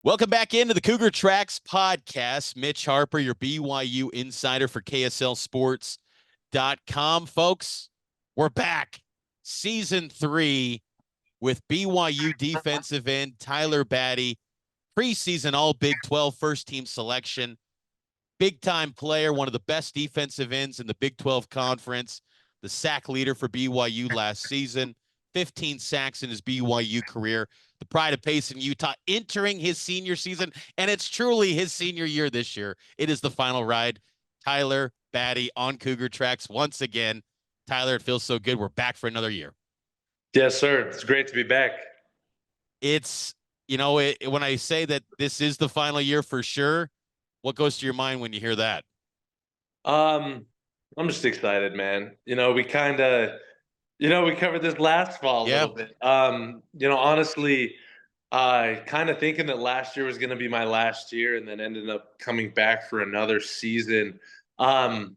Welcome back into the Cougar Tracks Podcast. Mitch Harper, your BYU insider for KSLSports.com. Folks, we're back. Season 3 with BYU defensive end Tyler Batty, preseason All Big 12 first team selection, big time player, one of the best defensive ends in the Big 12 Conference, the sack leader for BYU last season, 15 sacks in his BYU career, the pride of Payson, Utah, entering his senior season, and it's truly his senior year this year. It is the final ride. Tyler Batty on Cougar Tracks once again. Tyler, it feels so good. We're back for another year. Yes, sir. It's great to be back. It's, when I say that this is the final year for sure, what goes to your mind when you hear that? I'm just excited, man. We covered this last fall a little bit. Honestly, kind of thinking that last year was going to be my last year, and then ended up coming back for another season. I'm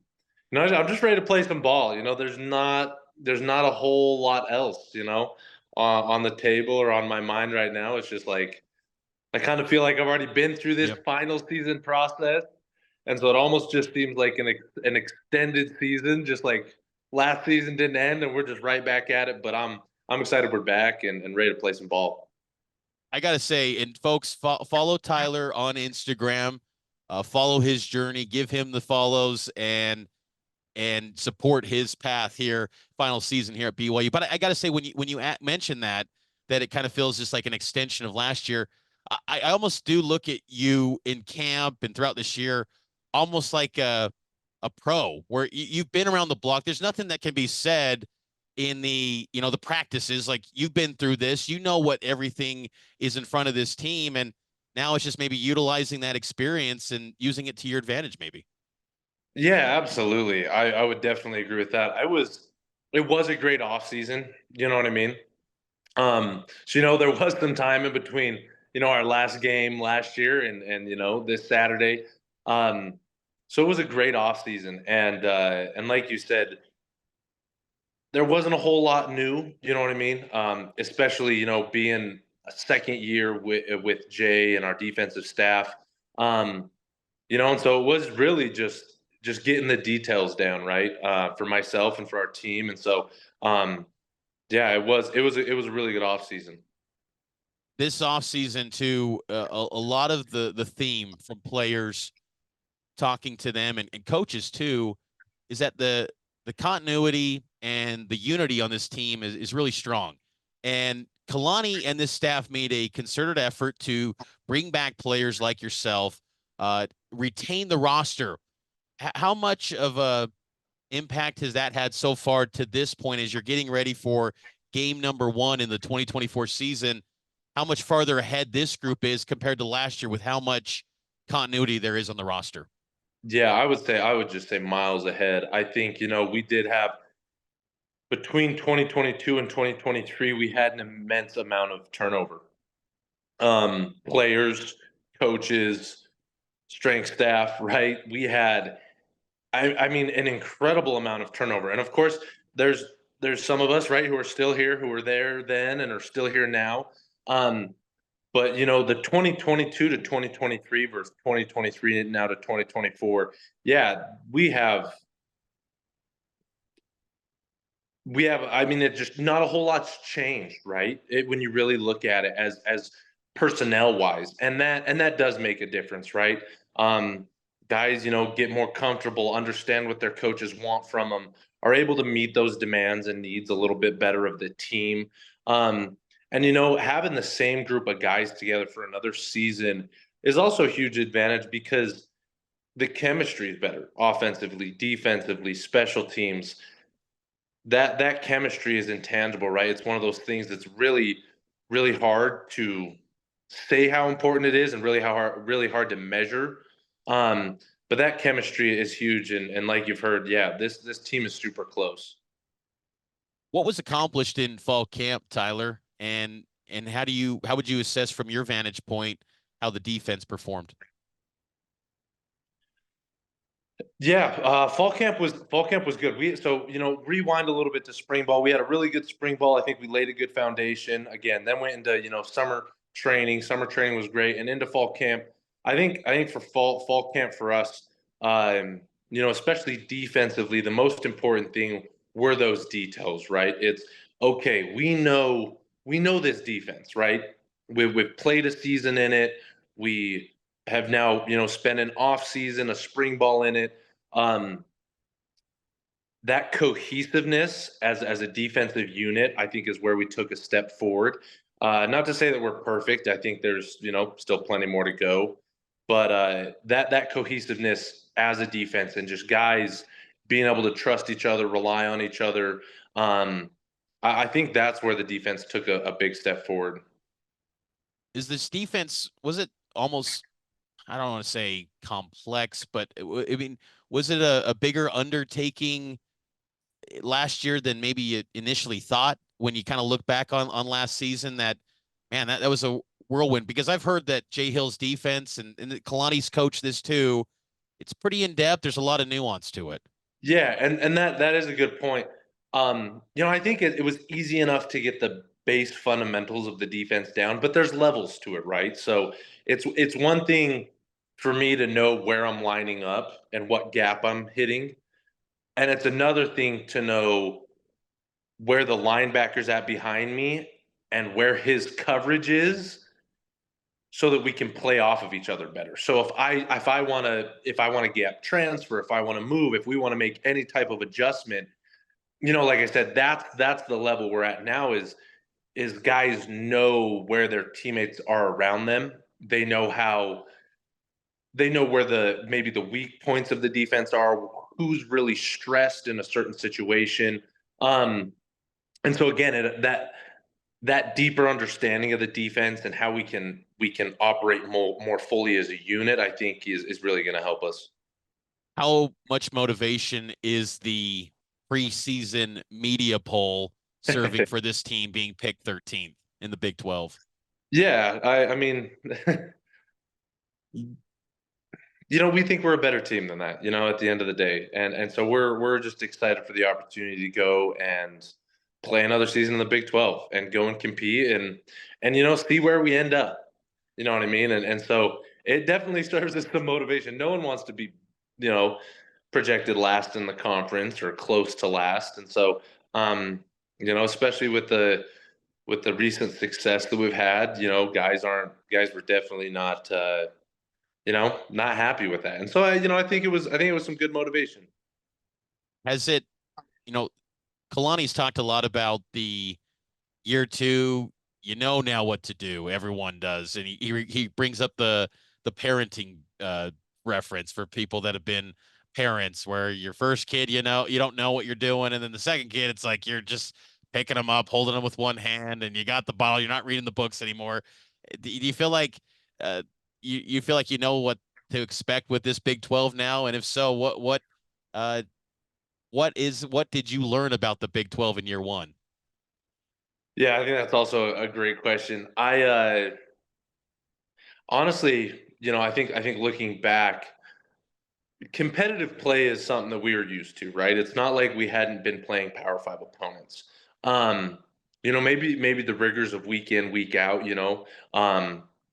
just ready to play some ball. There's not a whole lot else, on the table or on my mind right now. It's just like I kind of feel like I've already been through this final season process. And so it almost just seems like an extended season, just like last season didn't end and we're just right back at it. But I'm excited we're back and ready to play some ball. I got to say, and folks, follow Tyler on Instagram, follow his journey, give him the follows and support his path here, final season here at BYU. But I got to say, when you mention that it kind of feels just like an extension of last year, I almost do look at you in camp and throughout this year almost like a pro where you've been around the block. There's nothing that can be said in the practices. Like, you've been through this, what everything is in front of this team. And now it's just maybe utilizing that experience and using it to your advantage, maybe. Yeah, absolutely. I would definitely agree with that. It was a great off season. You know what I mean? So there was some time in between, our last game last year and this Saturday. So it was a great off season. And like you said, there wasn't a whole lot new, you know what I mean? Especially, being a second year with Jay and our defensive staff. And so it was really just getting the details down, right? For myself and for our team. And so yeah, it was a really good off season. This offseason, too, a lot of the theme from players talking to them and coaches, too, is that the continuity and the unity on this team is really strong. And Kalani and this staff made a concerted effort to bring back players like yourself, retain the roster. How much of a impact has that had so far to this point as you're getting ready for game number 1 in the 2024 season? How much farther ahead this group is compared to last year with how much continuity there is on the roster? Yeah, I would just say miles ahead. I think, we did have between 2022 and 2023, we had an immense amount of turnover. Players, coaches, strength staff, right? We had, I mean, an incredible amount of turnover. And of course, there's some of us, right, who are still here, who were there then and are still here now. But the 2022 to 2023 versus 2023 now to 2024, yeah, we have. I mean, it just not a whole lot's changed, right? When you really look at it as personnel wise, and that does make a difference, right? Guys, get more comfortable, understand what their coaches want from them, are able to meet those demands and needs a little bit better of the team. And having the same group of guys together for another season is also a huge advantage because the chemistry is better offensively, defensively, special teams. That chemistry is intangible, right? It's one of those things that's really, really hard to say how important it is and really hard to measure. But that chemistry is huge, and like you've heard, yeah, this team is super close. What was accomplished in fall camp, Tyler? And how would you assess from your vantage point how the defense performed? Yeah, fall camp was good. Rewind a little bit to spring ball. We had a really good spring ball. I think we laid a good foundation. Again, then went into summer training. Summer training was great, and into fall camp. I think for fall camp for us, especially defensively, the most important thing were those details, right? It's okay. We know this defense, right? We've played a season in it. We have now, spent an off season, a spring ball in it. Um, that cohesiveness as a defensive unit, I think, is where we took a step forward. Not to say that we're perfect. I think there's still plenty more to go, but that cohesiveness as a defense and just guys being able to trust each other, rely on each other. I think that's where the defense took a big step forward. Is this defense, was it almost, I don't want to say complex, but I mean, was it a bigger undertaking last year than maybe you initially thought when you kind of look back on last season? That, man, that was a whirlwind, because I've heard that Jay Hill's defense, and Kalani's coached this too, it's pretty in depth. There's a lot of nuance to it. Yeah, and that is a good point. I think it was easy enough to get the base fundamentals of the defense down, but there's levels to it, right? So it's one thing for me to know where I'm lining up and what gap I'm hitting, and it's another thing to know where the linebacker's at behind me and where his coverage is so that we can play off of each other better. So if I want to gap transfer, if I want to move, if we want to make any type of adjustment, like I said, that's the level we're at now is guys know where their teammates are around them. They know where maybe the weak points of the defense are, who's really stressed in a certain situation. And so again, that deeper understanding of the defense and how we can operate more fully as a unit, I think is really going to help us. How much motivation is the preseason media poll serving for this team being picked 13th in the Big 12? Yeah, I mean, we think we're a better team than that, at the end of the day. And so we're just excited for the opportunity to go and play another season in the Big 12 and go and compete and see where we end up. You know what I mean? And so it definitely serves as the motivation. No one wants to be, you know, projected last in the conference or close to last. And so especially with the recent success that we've had, guys were definitely not happy with that. And so I think it was some good motivation. Has it, you know, Kalani's talked a lot about the year two, now what to do. Everyone does. And he brings up the parenting reference for people that have been parents, where your first kid, you don't know what you're doing. And then the second kid, it's like you're just picking them up, holding them with one hand, and you got the bottle. You're not reading the books anymore. Do you feel like you feel like you know what to expect with this Big 12 now? And if so, what did you learn about the Big 12 in year one? Yeah, I think that's also a great question. I honestly, I think looking back, competitive play is something that we were used to, right? It's not like we hadn't been playing Power Five opponents. Maybe the rigors of week in, week out,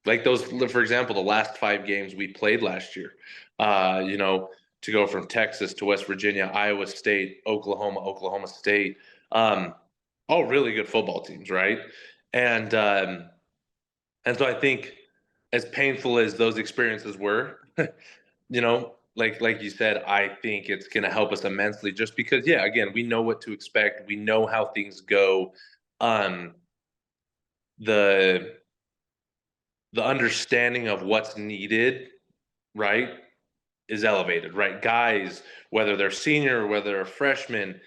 like those, for example, the last 5 games we played last year, to go from Texas to West Virginia, Iowa State, Oklahoma State, all really good football teams, right? And so I think, as painful as those experiences were, like you said, I think it's going to help us immensely, just because, yeah, again, we know what to expect, we know how things go. Um, the the understanding of what's needed, right, is elevated, right? Guys, whether they're senior, whether they're freshmen,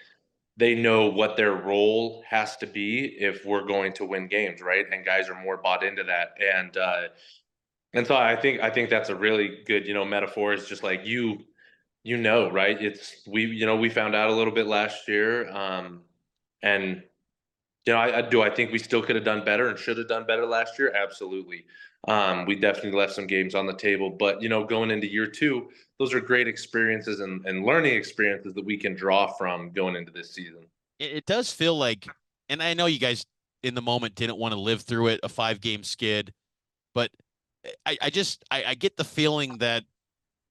they know what their role has to be if we're going to win games, right? And guys are more bought into that. And so I think that's a really good, metaphor. Is just like right? It's we found out a little bit last year, and I think we still could have done better and should have done better last year. Absolutely. We definitely left some games on the table, but going into year two, those are great experiences and learning experiences that we can draw from going into this season. It does feel like, and I know you guys in the moment didn't want to live through it, a 5-game skid. But I get the feeling that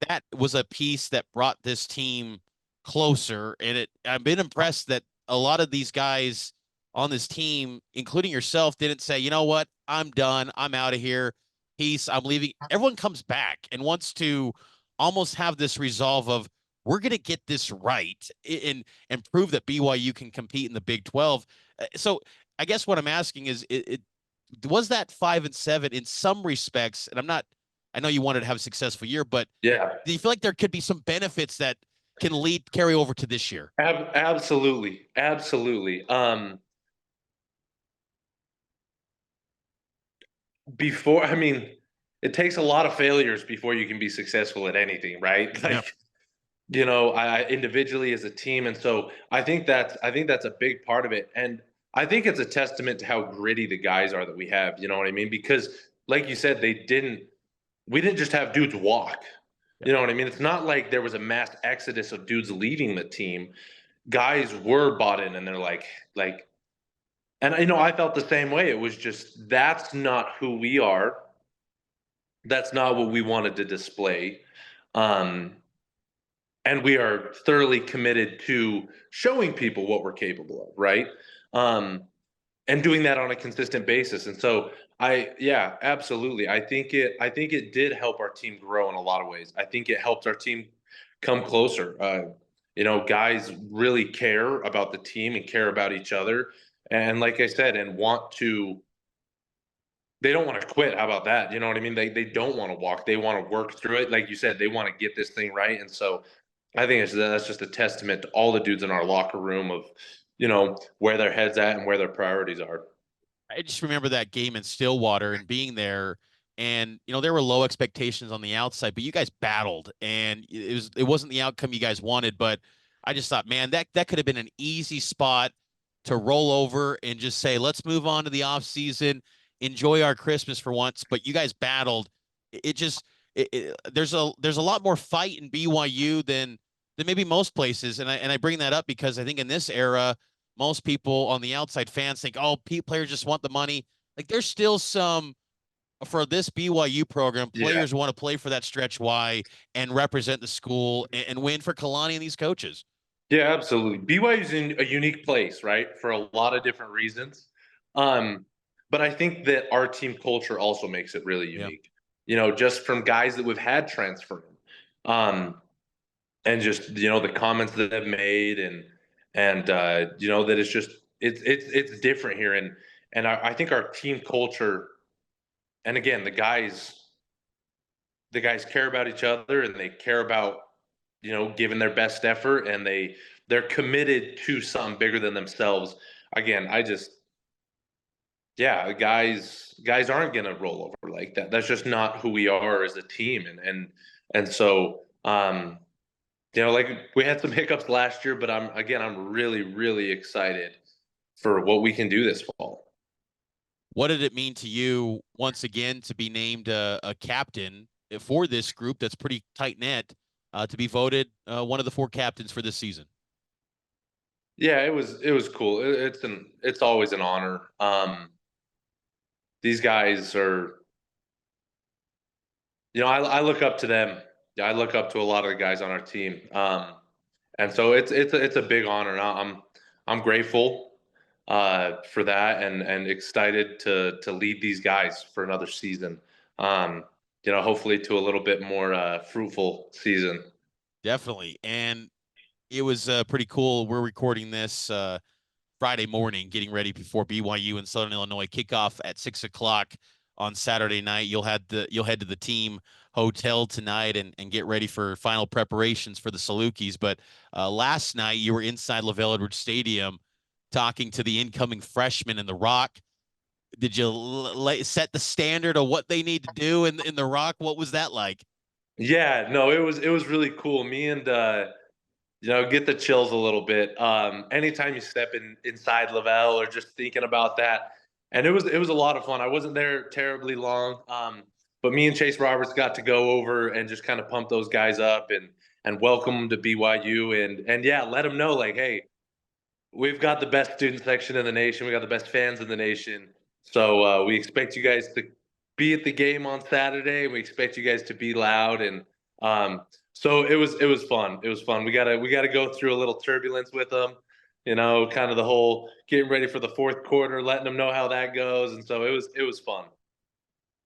that was a piece that brought this team closer. And I've been impressed that a lot of these guys on this team, including yourself, didn't say, you know what, I'm done. I'm out of here. Peace. I'm leaving. Everyone comes back and wants to almost have this resolve of we're going to get this right and prove that BYU can compete in the Big 12. So I guess what I'm asking is, it was that 5-7 in some respects, and I know you wanted to have a successful year, but Yeah, do you feel like there could be some benefits that can carry over to this year? absolutely, absolutely. Before, I mean, it takes a lot of failures before you can be successful at anything, right? Yep. Like, I individually as a team, and so I think that's a big part of it, and I think it's a testament to how gritty the guys are that we have. You know what I mean? Because, like you said, we didn't just have dudes walk. Yep. You know what I mean? It's not like there was a mass exodus of dudes leaving the team. Guys were bought in, and they're like, and I felt the same way. It was just that's not who we are. That's not what we wanted to display. Um, and we are thoroughly committed to showing people what we're capable of, right? Um, and doing that on a consistent basis. And so yeah, absolutely. I think it did help our team grow in a lot of ways. I think it helped our team come closer. Guys really care about the team and care about each other. And like I said, and they don't want to quit. How about that? You know what I mean? They don't want to walk. They want to work through it. Like you said, they want to get this thing right. And so I think that's just a testament to all the dudes in our locker room of, where their heads at and where their priorities are. I just remember that game in Stillwater and being there, and there were low expectations on the outside, but you guys battled, and it wasn't the outcome you guys wanted. But I just thought, man, that could have been an easy spot to roll over and just say, let's move on to the off season, enjoy our Christmas for once. But you guys battled. It just there's a lot more fight in BYU than maybe most places, and I bring that up because I think in this era, most people on the outside, fans think, oh, players just want the money. Like, there's still some for this BYU program. Yeah. Players want to play for that stretch Y and represent the school and win for Kalani and these coaches. Yeah, absolutely. BYU is in a unique place, right? For a lot of different reasons. Um, but I think that our team culture also makes it really Yeah. unique. Just from guys that we've had transfer in. And just the comments that they've made and that it's different here and I think our team culture and again the guys care about each other and they care about giving their best effort and they're committed to something bigger than themselves. Again, the guys aren't gonna roll over like that. That's just not who we are as a team and so like we had some hiccups last year, but I'm really, really excited for what we can do this fall. What did it mean to you once again to be named a captain for this group that's pretty tight knit, to be voted one of the 4 captains for this season? Yeah, it was cool. It's always an honor. These guys are, I look up to them. Yeah, I look up to a lot of the guys on our team. And so it's a big honor. And I'm grateful for that and excited to lead these guys for another season. Hopefully to a little bit more fruitful season. Definitely. And it was pretty cool. We're recording this Friday morning, getting ready before BYU and Southern Illinois kickoff at 6 o'clock on Saturday night. You'll head to the team hotel tonight and get ready for final preparations for the Salukis. But last night you were inside LaVell Edwards Stadium talking to the incoming freshmen in the Rock. Did you set the standard of what they need to do in the Rock? What was that like? Yeah, no, it was really cool. Me and get the chills a little bit. Anytime you step inside Lavelle or just thinking about that, and it was a lot of fun. I wasn't there terribly long, but me and Chase Roberts got to go over and just kind of pump those guys up and welcome them to BYU and yeah, let them know like, hey, we've got the best student section in the nation. We got the best fans in the nation. So we expect you guys be at the game on Saturday, and we expect you guys to be loud. And so it was fun. It was fun. We gotta go through a little turbulence with them, kind of the whole getting ready for the fourth quarter, letting them know how that goes. And so it was fun.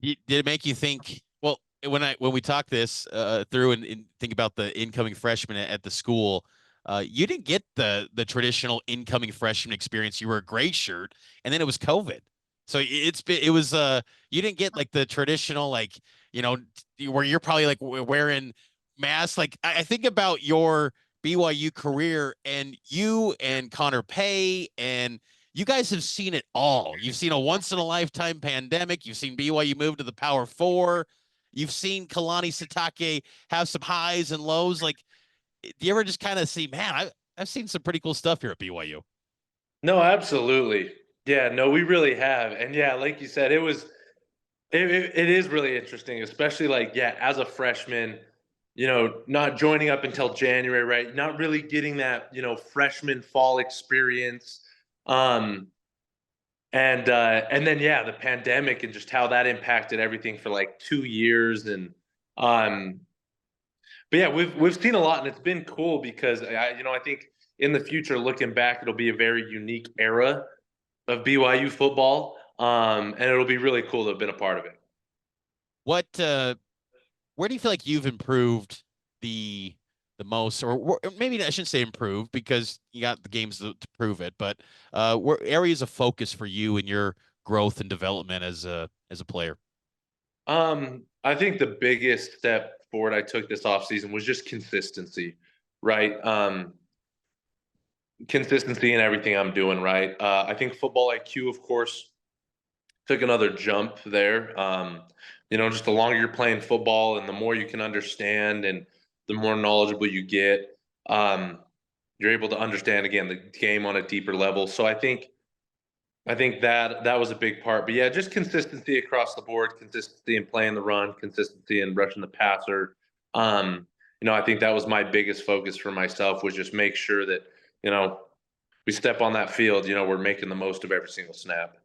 Did it make you think? Well, when we talk this through and think about the incoming freshmen at the school, you didn't get the traditional incoming freshman experience. You were a gray shirt, and then it was COVID. So it was you didn't get like the traditional where you're probably like wearing masks. Like I think about your BYU career, and you and Connor Pay and you guys have seen it all. You've seen a once in a lifetime pandemic. You've seen BYU move to the Power Four. You've seen Kalani Sitake have some highs and lows. Like, do you ever just kind of see, man, I've seen some pretty cool stuff here at BYU. No, absolutely. Yeah, no, we really have. And yeah, like you said, it is really interesting, especially like, yeah, as a freshman, not joining up until January, right? Not really getting that, freshman fall experience. Um, and then yeah, the pandemic and just how that impacted everything for like 2 years. And um but yeah, we've seen a lot, and it's been cool because I think in the future, looking back, it'll be a very unique era of BYU football. And it'll be really cool to have been a part of it. What where do you feel like you've improved the most, or maybe I shouldn't say improved because you got the games to prove it, but where areas of focus for you in your growth and development as a player? I think the biggest step forward I took this offseason was just consistency, right? Consistency in everything I'm doing, right? I think football IQ, of course, took another jump there. Just the longer you're playing football and the more you can understand and the more knowledgeable you get, um, you're able to understand again the game on a deeper level. So I think that was a big part. But yeah, just consistency across the board, consistency in playing the run, consistency in rushing the passer. I think that was my biggest focus for myself, was just make sure that, you know, we step on that field, we're making the most of every single snap.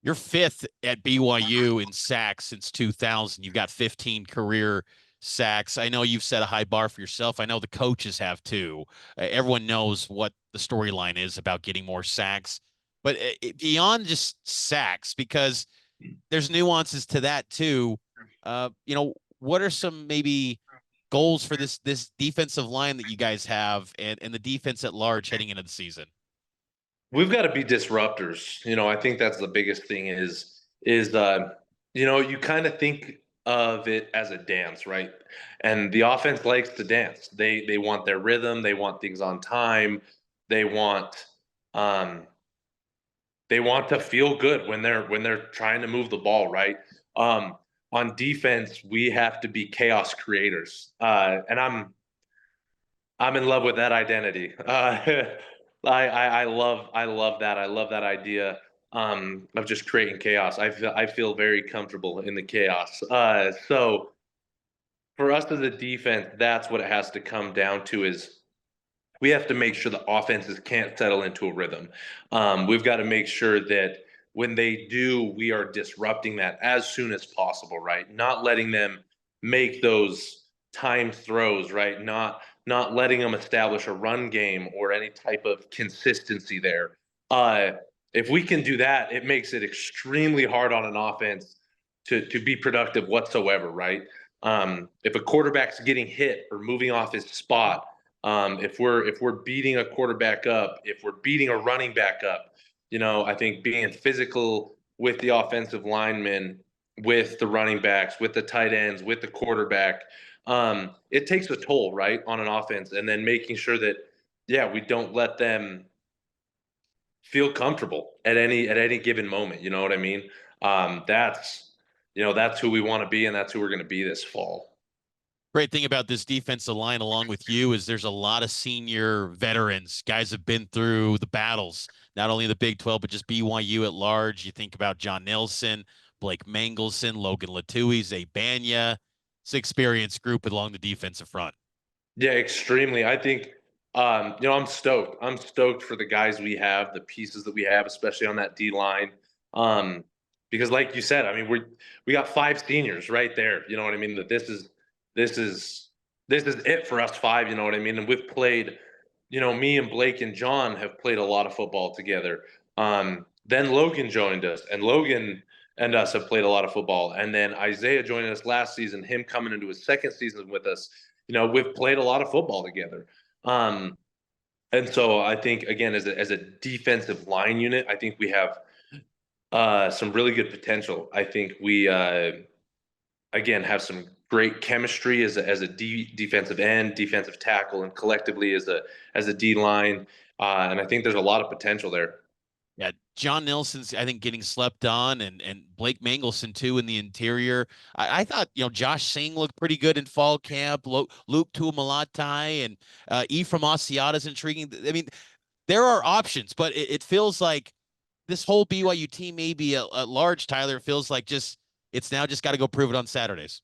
You're fifth at BYU in sacks since 2000. You've got 15 career sacks. I know you've set a high bar for yourself. I know the coaches have too. Everyone knows what the storyline is about getting more sacks, but beyond just sacks, because there's nuances to that too. What are some maybe goals for this defensive line that you guys have, and the defense at large heading into the season? We've got to be disruptors. I think that's the biggest thing is you kind of think of it as a dance, right? And the offense likes to dance. They want their rhythm, they want things on time, they want um they want to feel good when they're trying to move the ball, right? Um on defense, we have to be chaos creators. And I'm in love with that identity. I love that. I love that idea of just creating chaos. I feel very comfortable in the chaos. So for us as a defense, that's what it has to come down to, is we have to make sure the offenses can't settle into a rhythm. We've got to make sure that when they do, we are disrupting that as soon as possible, right? Not letting them make those timed throws, right? Not letting them establish a run game or any type of consistency there. Uh, if we can do that, it makes it extremely hard on an offense to be productive whatsoever, right? If a quarterback's getting hit or moving off his spot, if we're beating a quarterback up, if we're beating a running back up, I think being physical with the offensive linemen, with the running backs, with the tight ends, with the quarterback, it takes a toll, right, on an offense. And then making sure that, yeah, we don't let them feel comfortable at any given moment. You know what I mean? That's who we want to be, and that's who we're going to be this fall. Great thing about this defensive line, along with you, is there's a lot of senior veterans. Guys have been through the battles, not only in the Big 12, but just BYU at large. You think about John Nelson, Blake Mangelson, Logan Latui, Zay Banya. It's an experienced group along the defensive front. Yeah, extremely. I think, I'm stoked. I'm stoked for the guys we have, the pieces that we have, especially on that D line. Um, because like you said, I mean, we got 5 seniors right there. You know what I mean? That this is this is it for us 5. You know what I mean? And we've played. Me and Blake and John have played a lot of football together. Then Logan joined us, and Logan and us have played a lot of football. And then Isaiah joined us last season. Him coming into his second season with us. We've played a lot of football together. And so I think, again, as a defensive line unit, I think we have some really good potential. I think we again have some great chemistry as a defensive end, defensive tackle, and collectively as a D line. And I think there's a lot of potential there. Yeah, John Nelson's, I think, getting slept on, and Blake Mangelson too in the interior. I thought, Josh Singh looked pretty good in fall camp. Luke Tuamalatai and Ephraim Asiata's intriguing. I mean, there are options, but it feels like this whole BYU team, maybe at large, Tyler, feels like it's now just got to go prove it on Saturdays.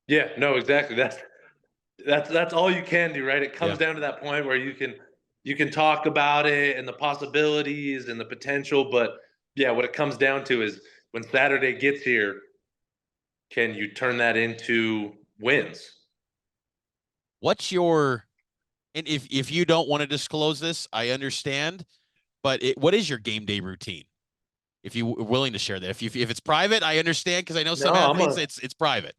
Yeah, no, exactly. That's all you can do, right? It comes down to that point where you can talk about it and the possibilities and the potential, but yeah, what it comes down to is when Saturday gets here, can you turn that into wins? What's your, and if you don't want to disclose this, I understand, but what is your game day routine? If you are willing to share that, if it's private, I understand, because I know some athletes it's private.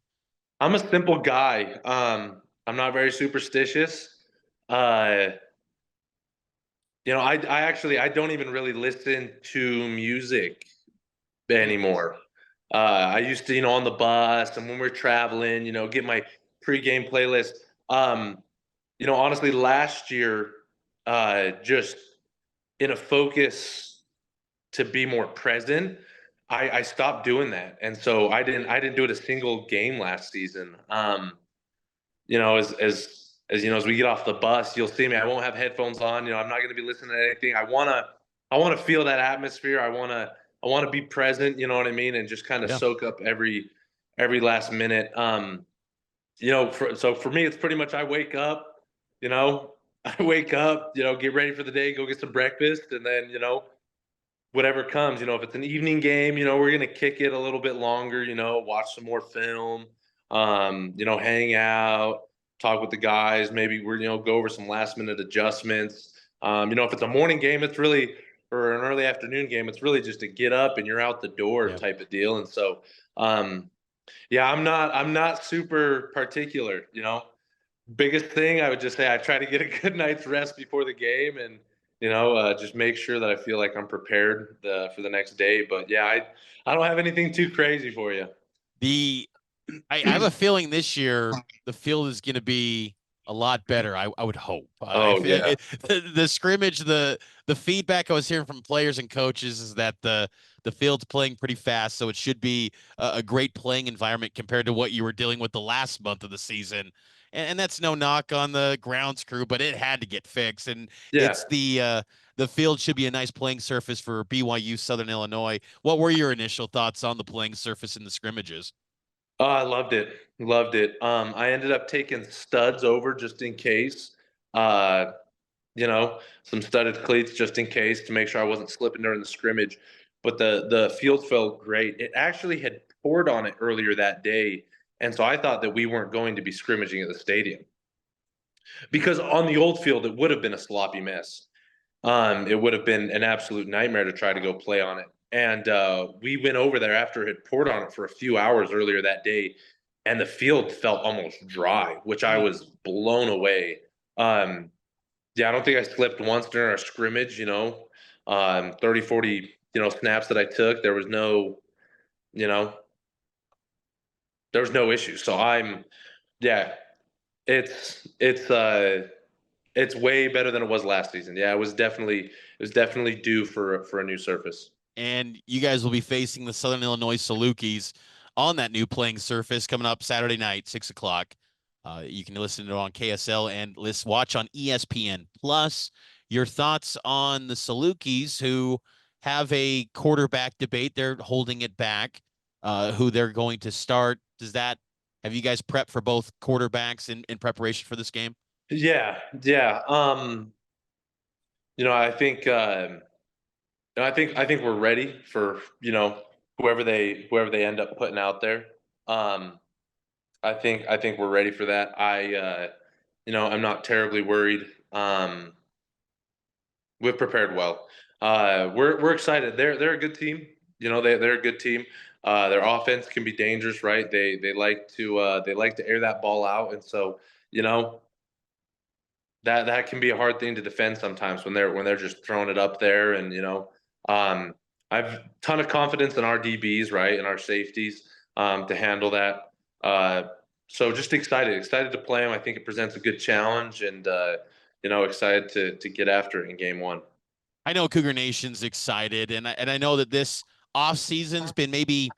I'm a simple guy. I'm not very superstitious. I actually I don't even really listen to music anymore. I used to, on the bus and when we're traveling, get my pregame playlist. Honestly, last year, just in a focus to be more present, I stopped doing that, and so I didn't do it a single game last season. As we get off the bus, you'll see me. I won't have headphones on. I'm not going to be listening to anything. I wanna feel that atmosphere. I wanna be present. You know what I mean, and just kind of soak up every last minute. So for me, it's pretty much I wake up. Get ready for the day, go get some breakfast, and then whatever comes. If it's an evening game, we're gonna kick it a little bit longer. Watch some more film. Hang out, talk with the guys. Maybe we're go over some last minute adjustments. If it's a morning game, it's really or an early afternoon game, it's really just to get up and you're out the door type of deal. And so, yeah, I'm not super particular. Biggest thing I would just say I try to get a good night's rest before the game and just make sure that I feel like I'm prepared for the next day. But yeah, I don't have anything too crazy for you. I have a feeling this year the field is going to be a lot better. I would hope. The scrimmage, the feedback I was hearing from players and coaches is that the field's playing pretty fast, so it should be a great playing environment compared to what you were dealing with the last month of the season. And that's no knock on the grounds crew, but it had to get fixed. And it's the field should be a nice playing surface for BYU Southern Illinois. What were your initial thoughts on the playing surface in the scrimmages? Oh, I loved it. Loved it. I ended up taking studs over just in case. Uh, some studded cleats just in case to make sure I wasn't slipping during the scrimmage. But the field felt great. It actually had poured on it earlier that day, and so I thought that we weren't going to be scrimmaging at the stadium because on the old field it would have been a sloppy mess. It would have been an absolute nightmare to try to go play on it. And we went over there after it had poured on it for a few hours earlier that day, and the field felt almost dry, which I was blown away. Yeah, I don't think I slipped once during our scrimmage, 30, 40, snaps that I took. There was no, issue. So yeah, it's way better than it was last season. Yeah, it was definitely due for a new surface. And you guys will be facing the Southern Illinois Salukis on that new playing surface coming up Saturday night, 6 o'clock. You can listen to it on KSL and watch on ESPN Plus. Your thoughts on the Salukis, who have a quarterback debate? They're holding it back. Who they're going to start? Have you guys prepped for both quarterbacks in preparation for this game? Yeah, yeah. I think we're ready for whoever they end up putting out there. Um, I think we're ready for that. I'm not terribly worried. We've prepared well. We're excited. They're a good team. They're a good team. Their offense can be dangerous, right? They like to air that ball out, and so you know that can be a hard thing to defend sometimes when they're just throwing it up there. And I've ton of confidence in our DBs, right, and our safeties to handle that. Uh, so just excited to play them. I think it presents a good challenge, and excited to get after it in game one. I know Cougar Nation's excited, and I know that this off season's been maybe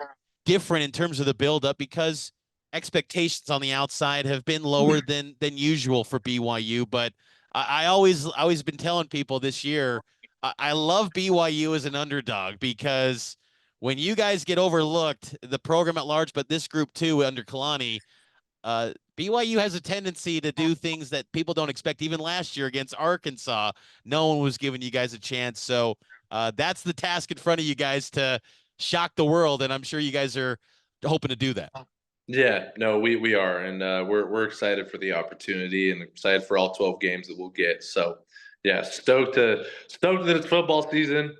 different in terms of the buildup because expectations on the outside have been lower than usual for BYU. But I always been telling people this year I love BYU as an underdog because when you guys get overlooked, the program at large, but this group too under Kalani, BYU has a tendency to do things that people don't expect. Even last year against Arkansas, no one was giving you guys a chance. So that's the task in front of you guys to shock the world, and I'm sure you guys are hoping to do that. Yeah, no, we are, and we're excited for the opportunity and excited for all 12 games that we'll get. So, yeah, stoked that it's football season.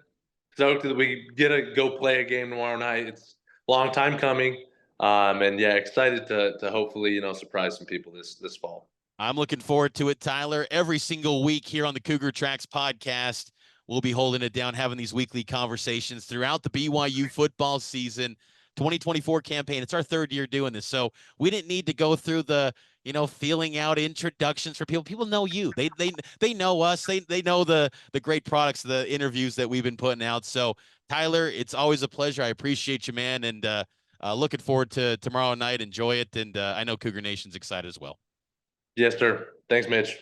Stoked that we get to go play a game tomorrow night. It's a long time coming, and yeah, excited to hopefully surprise some people this fall. I'm looking forward to it, Tyler. Every single week here on the Cougar Tracks podcast, we'll be holding it down, having these weekly conversations throughout the BYU football season 2024 campaign. It's our third year doing this, so we didn't need to go through the feeling out introductions for people. People know you. They know us. They know the great products, the interviews that we've been putting out. So Tyler, it's always a pleasure. I appreciate you, man, and looking forward to tomorrow night. Enjoy it, and I know Cougar Nation's excited as well. Yes, sir. Thanks, Mitch.